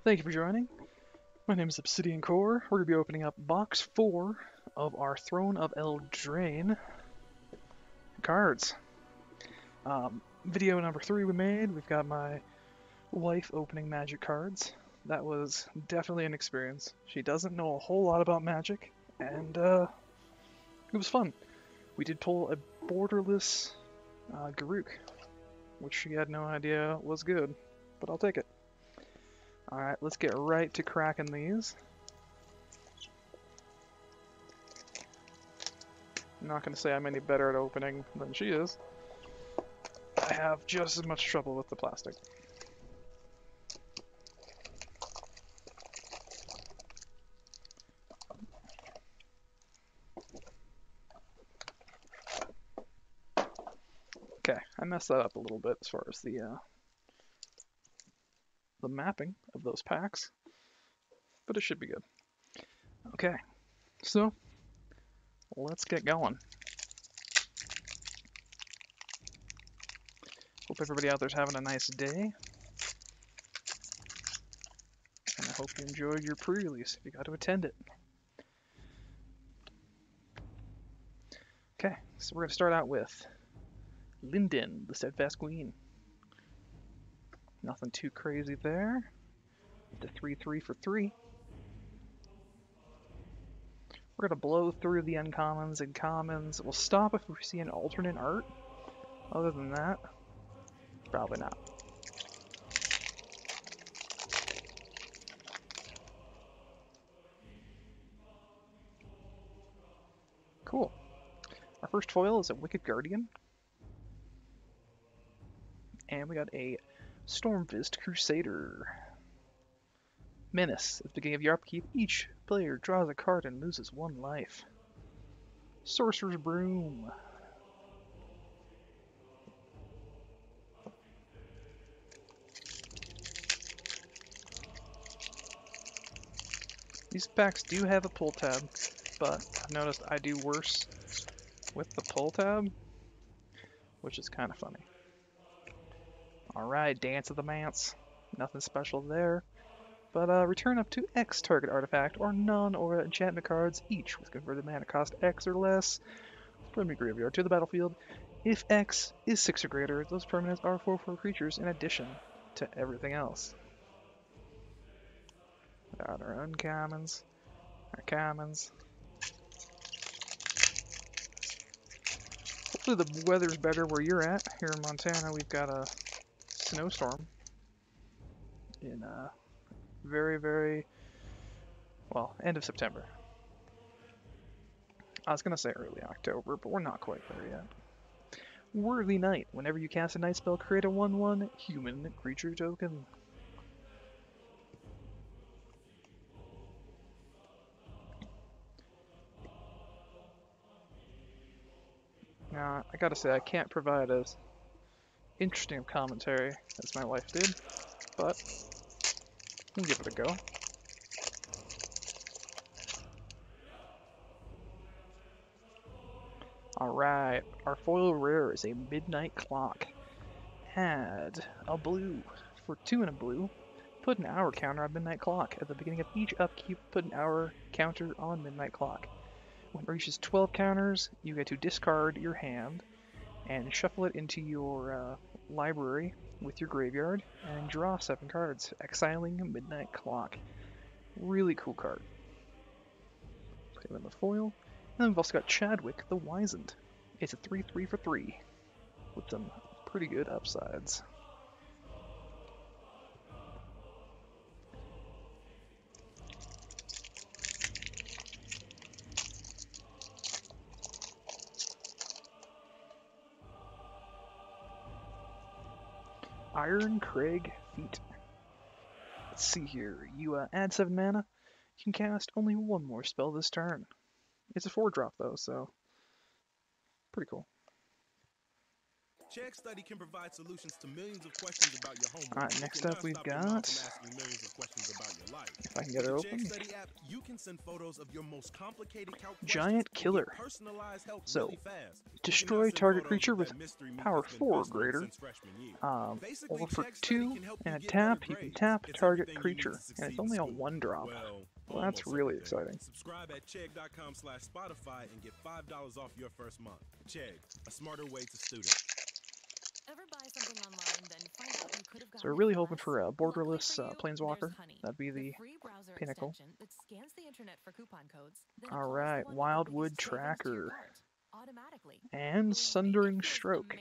Thank you for joining. My name is Obsidian Core. We're going to be opening up box 4 of our Throne of Eldraine cards. Video number 3 we made. We've got my wife opening Magic cards. That was definitely an experience. She doesn't know a whole lot about Magic, and it was fun. We did pull a borderless Garruk, which she had no idea was good, but I'll take it. Alright, let's get right to cracking these. I'm not going to say I'm any better at opening than she is. I have just as much trouble with the plastic. Okay, I messed that up a little bit as far as the mapping of those packs, but it should be good. Okay, so let's get going. Hope everybody out there's having a nice day, and I hope you enjoyed your pre-release if you got to attend it. Okay, so we're going to start out with Lyndon, the Steadfast Queen. Nothing too crazy there. The 3/3 for 3. We're going to blow through the uncommons and commons. We'll stop if we see an alternate art. Other than that, probably not. Cool. Our first foil is a Wicked Guardian. And we got a Stormfist Crusader. Menace. At the beginning of your upkeep, each player draws a card and loses 1 life. Sorcerer's Broom. These packs do have a pull tab, but I've noticed I do worse with the pull tab, which is kind of funny. Alright, Dance of the Mance. Nothing special there. But return up to X target artifact or non-aura enchantment cards, each with converted mana cost X or less, from your graveyard to the battlefield. If X is 6 or greater, those permanents are 4/4 creatures in addition to everything else. Got our uncommons, our commons. Hopefully the weather's better where you're at. Here in Montana, we've got a snowstorm in very, well, end of September. I was going to say early October, but we're not quite there yet. Worthy Knight. Whenever you cast a night spell, create a 1/1 human creature token. Now, I gotta say, I can't provide as interesting of commentary as my wife did, but we'll give it a go. Alright, our foil rare is a Midnight Clock. Add a blue. For 2 and a blue, put an hour counter on Midnight Clock. At the beginning of each upkeep, put an hour counter on Midnight Clock. When it reaches 12 counters, you get to discard your hand and shuffle it into your library with your graveyard and draw 7 cards, exiling Midnight Clock. Really cool card. Put him in the foil. And then we've also got Chadwick the Wizened. It's a 3/3 for 3 with some pretty good upsides. Iron Craig Feet. Let's see here. You add 7 mana. You can cast only 1 more spell this turn. It's a 4-drop though, so pretty cool. Chegg Study can provide solutions to millions of questions about your homework. Alright, next up we've got If I can get it open. App, you can send photos of your most complicated Giant Killer. So, destroy target creature with power 4 or greater. Or for 2 and a tap, you can tap target creature. And it's only a 1-drop. Well, that's really exciting. Subscribe at chegg.com/Spotify and get $5 off your first month. Chegg, a smarter way to student. So we're really hoping for a borderless planeswalker. That'd be the pinnacle. Alright, Wildwood Tracker. And Sundering Stroke.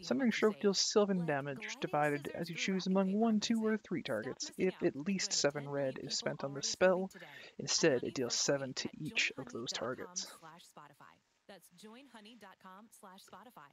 Sundering Stroke deals 7 damage divided as you choose among 1, 2, or 3 targets. If at least 7 red is spent on this spell, instead it deals 7 to each of those targets. That's joinhoney.com/Spotify.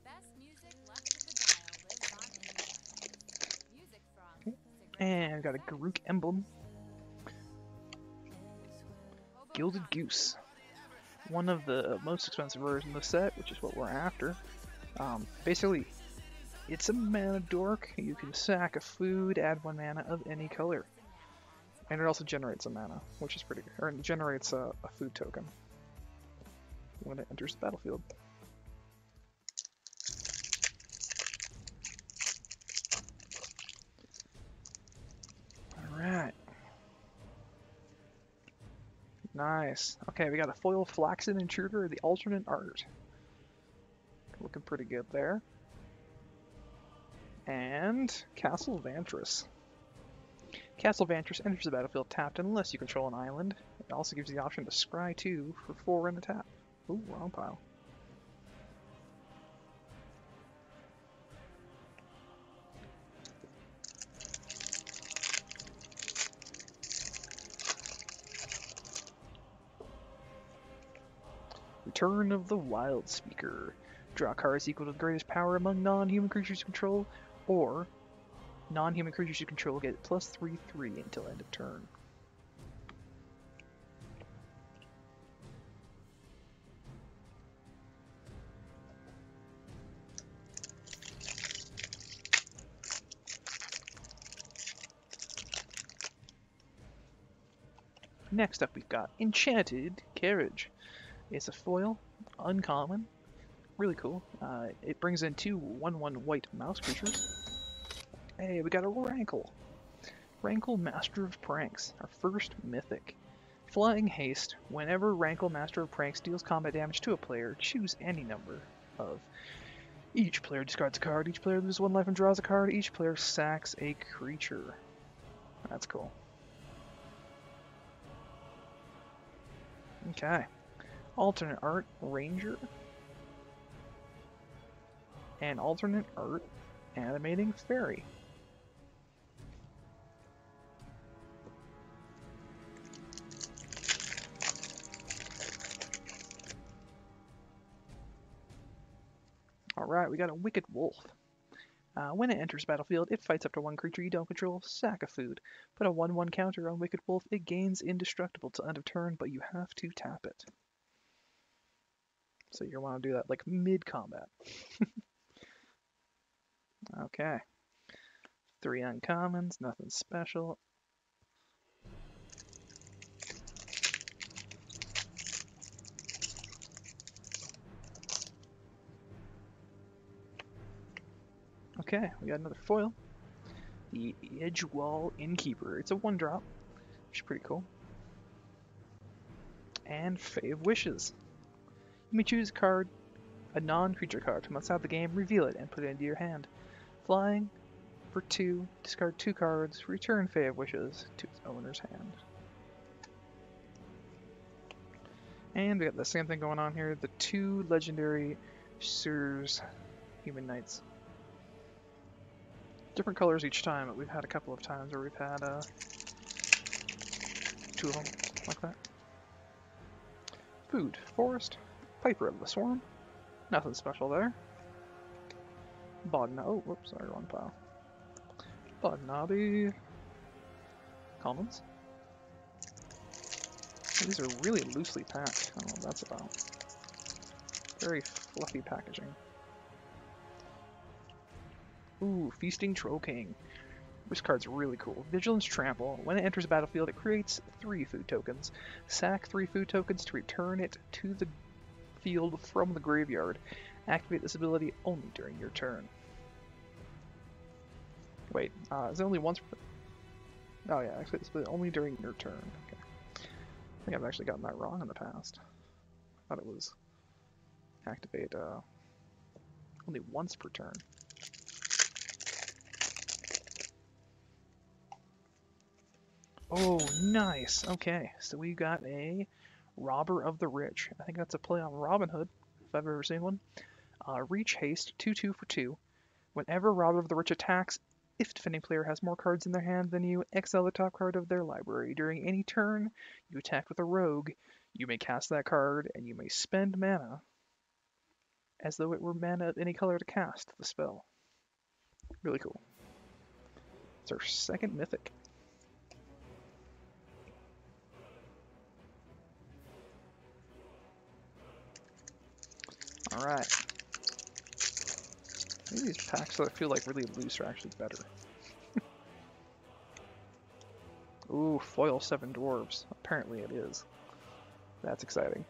Best music left at the dial lives on Eldraine. Music from And got a Garruk emblem. Gilded Goose. One of the most expensive rares in the set, which is what we're after. Basically, it's a mana dork. You can sack a food, add 1 mana of any color. And it also generates a mana, which is pretty good. Or it generates a food token when it enters the battlefield. Alright. Nice. Okay, we got a foil Flaxen Intruder, the alternate art. Looking pretty good there. And Castle Vantress. Castle Vantress enters the battlefield tapped unless you control an island. It also gives you the option to scry 2 for 4 in the tap. Ooh, wrong pile. Return of the Wild Speaker. Draw cards equal to the greatest power among non-human creatures you control, or non-human creatures you control get +3/3 until end of turn. Next up we've got Enchanted Carriage. It's a foil, uncommon, really cool. It brings in 2 1/1 white mouse creatures. Hey, we got a Rankle. Rankle, Master of Pranks, our first mythic. Flying Haste. Whenever Rankle, Master of Pranks deals combat damage to a player, choose any number of. Each player discards a card, each player loses 1 life and draws a card, each player sacks a creature. That's cool. Okay. Alternate art, Ranger. And alternate art, Animating Fairy. Alright, we got a Wicked Wolf. When it enters battlefield, it fights up to 1 creature you don't control, sack a food. Put a 1/1 counter on Wicked Wolf, it gains indestructible till end of turn, but you have to tap it. So you want to do that like mid-combat. Okay. 3 uncommons, nothing special. Okay, we got another foil. The Edgewall Innkeeper. It's a 1-drop, which is pretty cool. And Fae of Wishes. You may choose a card, a non-creature card from outside the game, reveal it, and put it into your hand. Flying, for 2, discard 2 cards, return Fae of Wishes to its owner's hand. And we got the same thing going on here, the 2 legendary Sirs Human Knights. Different colors each time, but we've had a couple of times where we've had 2 of them like that. Food, Forest, Piper of the Swarm. Nothing special there. Oh, whoops, sorry, wrong pile. Bodnabi. Commons. These are really loosely packed. I don't know what that's about. Very fluffy packaging. Ooh, Feasting Troll King. This card's really cool. Vigilance Trample. When it enters the battlefield, it creates 3 food tokens. Sack 3 food tokens to return it to the field from the graveyard. Activate this ability only during your turn. Wait, is it only once per... Oh yeah, activate this ability only during your turn. Okay. I think I've actually gotten that wrong in the past. I thought it was activate only once per turn. Oh, nice. Okay, so we got a Robber of the Rich. I think that's a play on Robin Hood, if I've ever seen one. Reach Haste, 2/2 for 2. Whenever Robber of the Rich attacks, if defending player has more cards in their hand than you, exile the top card of their library. During any turn you attack with a rogue, you may cast that card, and you may spend mana as though it were mana of any color to cast the spell. Really cool. It's our second mythic. Alright. Maybe these packs that I feel like really loose are actually better. Ooh, foil 7 dwarves. Apparently it is. That's exciting.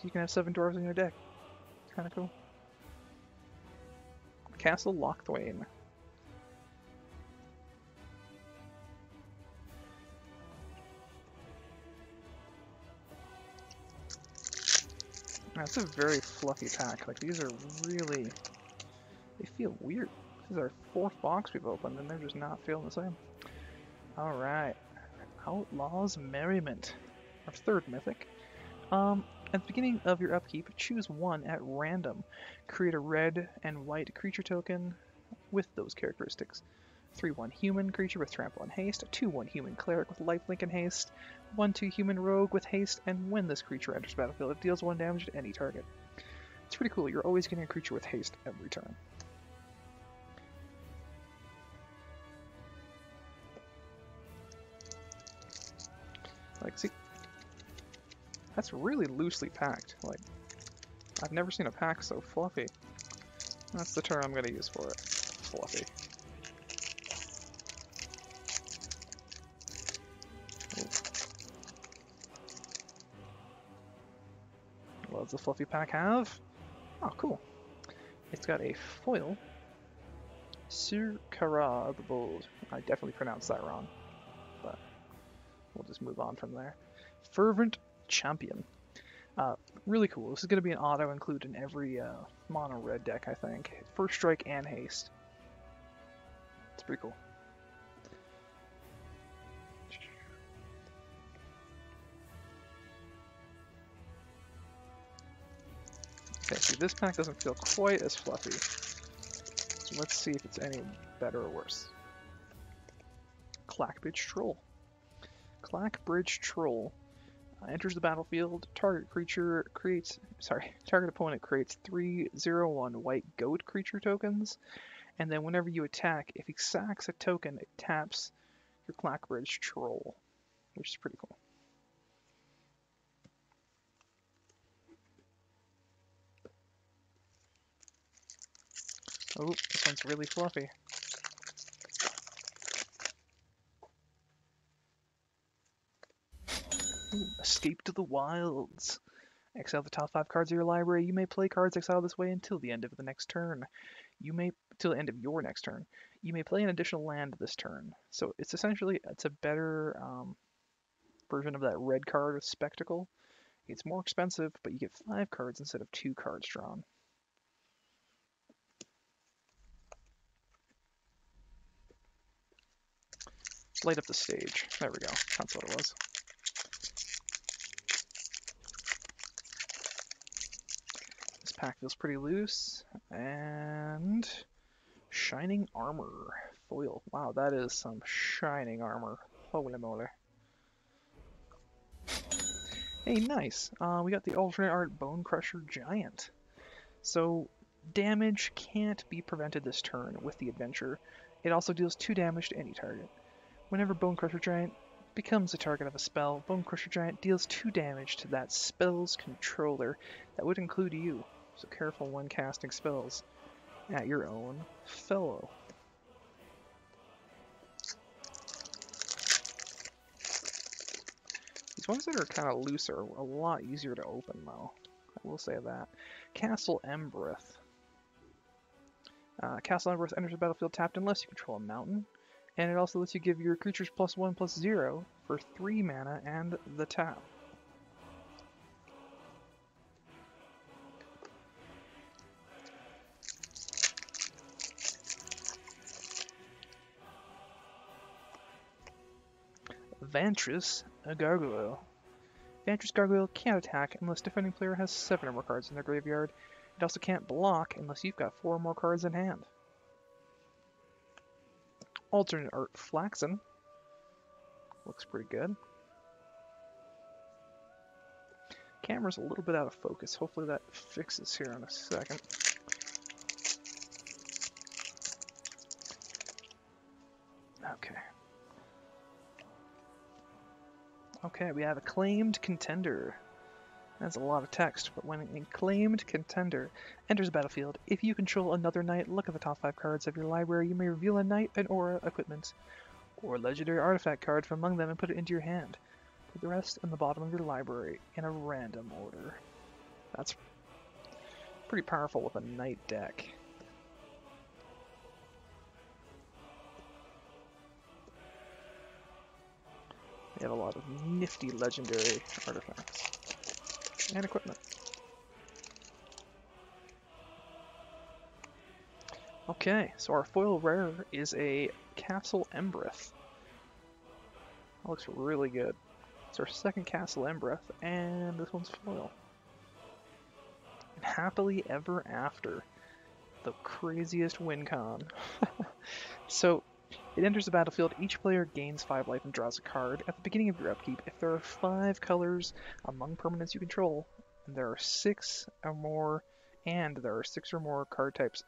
You can have 7 dwarves in your deck. It's kind of cool. Castle Lochthwain. That's a very fluffy pack. Like, these are really... They feel weird. This is our 4th box we've opened, and they're just not feeling the same. Alright. Outlaw's Merriment. Our 3rd mythic. At the beginning of your upkeep, choose one at random. Create a red and white creature token with those characteristics. 3/1 human creature with trample and haste, 2/1 human cleric with lifelink and haste, 1/2 human rogue with haste, and when this creature enters the battlefield, it deals 1 damage to any target. It's pretty cool. You're always getting a creature with haste every turn. Like, see, that's really loosely packed. Like, I've never seen a pack so fluffy. That's the term I'm going to use for it. Fluffy. What does the fluffy pack have? Oh, cool. It's got a foil. Surkara the Bold. I definitely pronounced that wrong, but we'll just move on from there. Fervent Champion. Really cool. This is going to be an auto include in every mono red deck, I think. First strike and haste. It's pretty cool. Okay, see, this pack doesn't feel quite as fluffy. So let's see if it's any better or worse. Clackbridge Troll. Clackbridge Troll enters the battlefield. Target opponent creates 3/0/1 white goat creature tokens, and then whenever you attack, if he sacks a token, it taps your Clackbridge Troll, which is pretty cool. Oh, this one's really fluffy. Ooh, Escape to the Wilds. Exile the top 5 cards of your library. You may play cards exiled this way until the end of the next turn. Till the end of your next turn. You may play an additional land this turn. So it's a better version of that red card, Spectacle. It's more expensive, but you get 5 cards instead of 2 cards drawn. Light up the stage. There we go. That's what it was. This pack feels pretty loose. And Shining Armor. Foil. Wow, that is some shining armor. Holy moly. Hey, nice. We got the alternate art Bone Crusher Giant. So damage can't be prevented this turn with the adventure. It also deals 2 damage to any target. Whenever Bone Crusher Giant becomes the target of a spell, Bone Crusher Giant deals 2 damage to that spell's controller. That would include you, so careful when casting spells at your own fellow. These ones that are kind of loose are a lot easier to open, though. I will say that. Castle Embereth. Castle Embereth enters the battlefield tapped unless you control a mountain. And it also lets you give your creatures +1/+0 for 3 mana and the tap. Vantress, a gargoyle. Vantress Gargoyle can't attack unless defending player has 7 or more cards in their graveyard. It also can't block unless you've got 4 or more cards in hand. Alternate art Flaxen. Looks pretty good. Camera's a little bit out of focus. Hopefully that fixes here in a second. Okay. Okay, we have Acclaimed Contender. That's a lot of text, but when an Acclaimed Contender enters the battlefield, if you control another knight, look at the top 5 cards of your library. You may reveal a knight, an aura, equipment, or legendary artifact card from among them and put it into your hand. Put the rest in the bottom of your library in a random order. That's pretty powerful with a knight deck. We have a lot of nifty legendary artifacts and equipment. Okay, so our foil rare is a Castle Embereth. That looks really good. It's our second Castle Embereth, and this one's foil. And Happily Ever After, the craziest win con. So, it enters the battlefield, each player gains 5 life and draws a card. At the beginning of your upkeep, if there are 5 colors among permanents you control, and there are 6 or more card types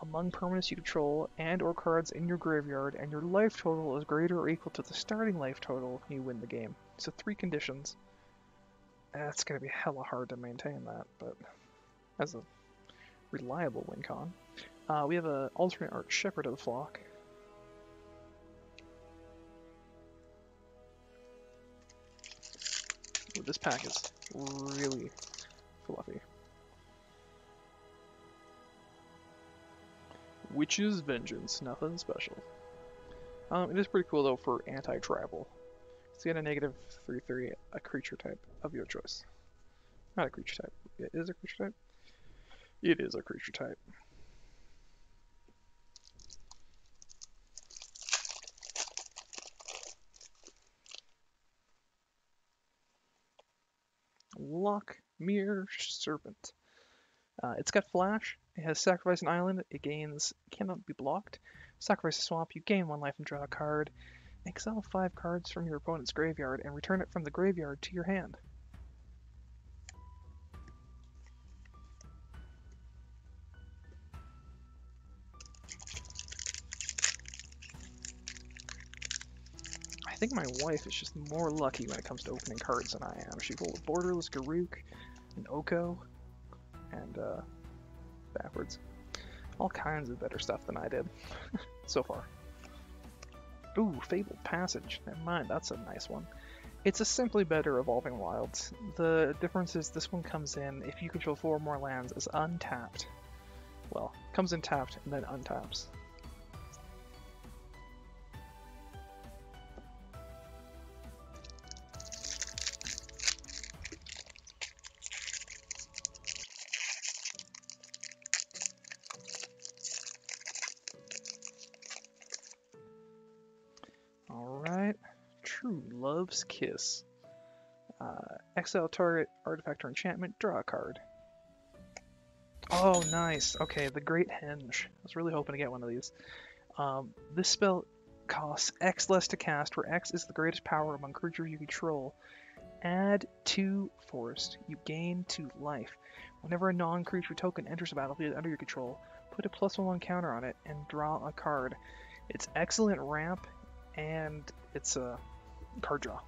among permanents you control and or cards in your graveyard, and your life total is greater or equal to the starting life total, you win the game. So 3 conditions. That's going to be hella hard to maintain that, but as a reliable win con. We have an alternate art Shepherd of the Flock. Ooh, this pack is really fluffy. Witch's Vengeance, nothing special. It is pretty cool though for anti-tribal. So you get a -3/3, a creature type of your choice. Not a creature type. It is a creature type? It is a creature type. Lockmere Serpent. It's got flash. It has sacrifice an island. It cannot be blocked. Sacrifice a swamp. You gain 1 life and draw a card. Exile 5 cards from your opponent's graveyard and return it from the graveyard to your hand. I think my wife is just more lucky when it comes to opening cards than I am. She rolled a Borderless Garruk, an Oko, and backwards. All kinds of better stuff than I did so far. Ooh, Fabled Passage. Never mind, that's a nice one. It's a simply better Evolving Wilds. The difference is this one comes in, if you control 4 or more lands, as untapped. Well, comes in tapped and then untaps. Alright, True Love's Kiss. Exile target artifact or enchantment, draw a card. Oh, nice. Okay, the Great Henge. I was really hoping to get one of these. This spell costs X less to cast, where X is the greatest power among creatures you control. Add 2 forest. You gain 2 life. Whenever a non-creature token enters a battlefield under your control, put a +1/+1 counter on it and draw a card. It's excellent ramp, and it's a card draw.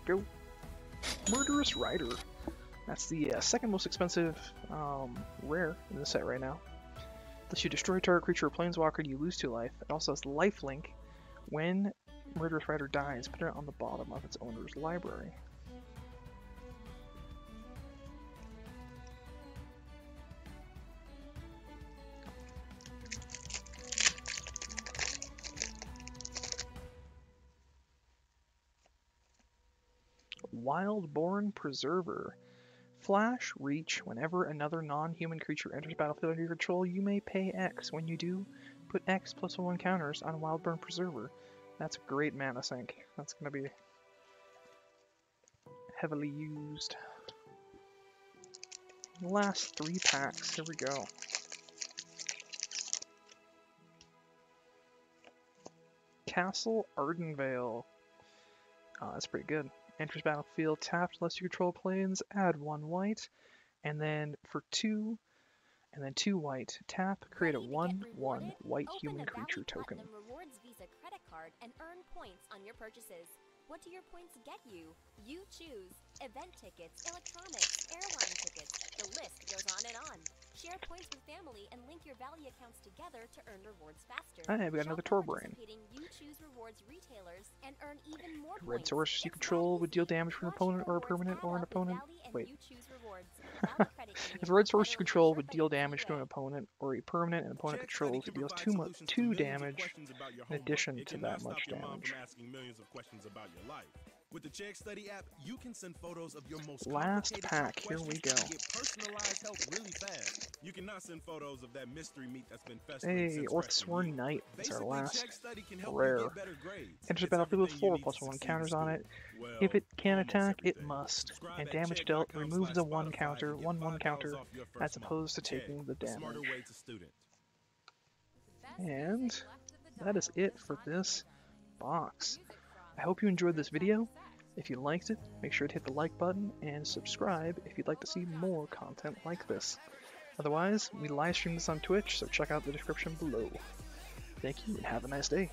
Go. Murderous Rider. That's the second most expensive rare in the set right now. Lets you destroy target creature or planeswalker and you lose 2 life. It also has lifelink. When Murderous Rider dies, put it on the bottom of its owner's library. Wildborn Preserver. Flash, reach, whenever another non-human creature enters battlefield under your control, you may pay X. When you do, put X +1 counters on Wildborn Preserver. That's a great mana sink. That's going to be heavily used. Last 3 packs. Here we go. Castle Ardenvale. That's pretty good. Enters battlefield, tapped, unless you control planes, add 1 white, and then for 2, and then 2 white, tap, create a 1/1 white human creature token. Platinum Rewards Visa credit card and earn points on your purchases. What do your points get you? You choose. Event tickets, electronics, airline tickets. The list goes on and on. Share points with family and link your Valley accounts together to earn rewards faster. Hey, we got another Torbrain. You choose rewards retailers and earn even more Red points. source you control would deal damage to an opponent or a permanent or an opponent. Wait. If a red source you control would deal damage to an opponent or a permanent and opponent controls, it deals 2 damage in addition to that much damage. With the Check Study app, you can send photos of your most Last pack, here we go. Get personalized help really fast. You cannot send photos of that mystery meat that's been festering Hey, since Orthsworn Knight. That's our Basically, last Check Study can help rare. you get better grades. Enters the It's battlefield with everything 4 you need to +1 succeed counters in on school. it. Well, If it can almost attack, it everything. must. Subscribe And at damage dealt removes a 1 check.com/Spotify counter, and get 1/1 $5 counter, off your first as opposed to month. taking the Check, a smarter damage. way to student. And that is it for this box. I hope you enjoyed this video. If you liked it, make sure to hit the like button and subscribe if you'd like to see more content like this. Otherwise, we live stream this on Twitch, so check out the description below. Thank you and have a nice day.